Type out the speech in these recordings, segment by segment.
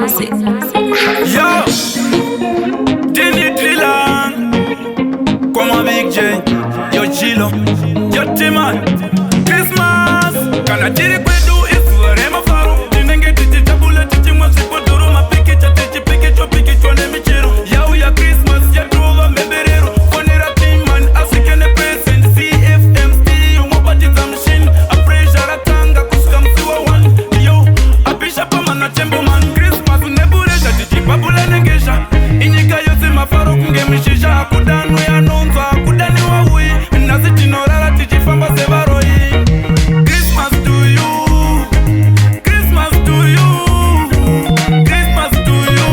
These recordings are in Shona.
music. Yo, Dini Driller, come on Big J, yo Chilo, yo Timan, Christmas, kana jiri kwedu ifuare mafaro, dinenge titi tabule titi mwasipo duru mapiki cha titi piki chwane michiru, yau ya Christmas ya tuwa meberero, konera Timan, asikene present, CFMC, umwapati za machine, apresha ratanga kusuka msiwa one, yo, apisha pama na chembo man, Christmas uneburesha titi babula nengesha, inyika yose mafaro kunge mishisha, kudanu ya nonzwa, kudani wawi, nasi chinorara titi famba sevaroi. Christmas to you, Christmas to you, Christmas to you,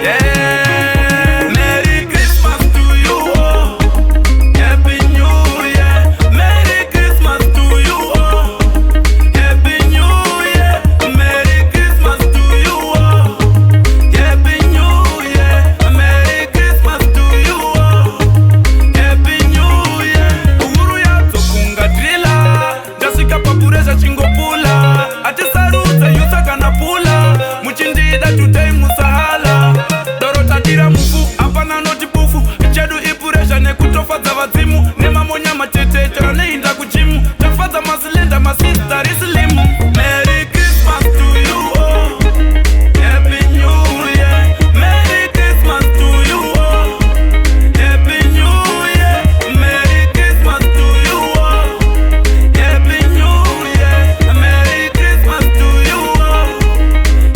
yeah. Merry Christmas to you, oh. Happy New Year. Merry Christmas to you, oh. Happy New Year. Merry Christmas to you, oh. Happy New Year. Merry Christmas to you, oh. Happy New Year. Uhuru ya tokunga driller, jasika papuresha chingopula, ati saruta yusa kanapula, muchindida today musahala, dorota dira mufu, apana noti pufu, chedu ipuresha nekutofadza vadzimu, nemamonya matete chana inda kuchimu, tafadza masilenda masista risilimu. Merry Christmas to you, oh. Happy New Year. Merry Christmas to you, oh. Happy New Year. Merry Christmas to you, oh. Happy New Year. Merry Christmas to you, oh.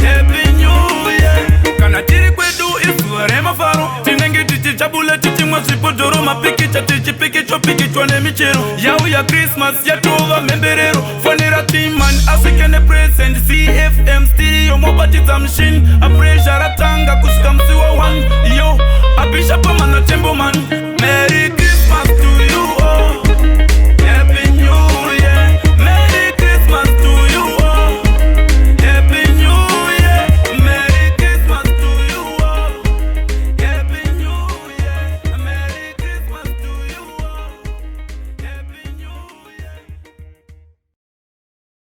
Happy New Year. Kana tiri kwedu ifuare mafaro, tinenge titi chabule titi mwasipo doro mapiki cha titi piki chwane michiru, yau ya Christmas ya tuwa memberero, fonera Timan, asikene present, CFM stereo, mwapati za machine, apresha ratanga kusuka msiwa one, yo,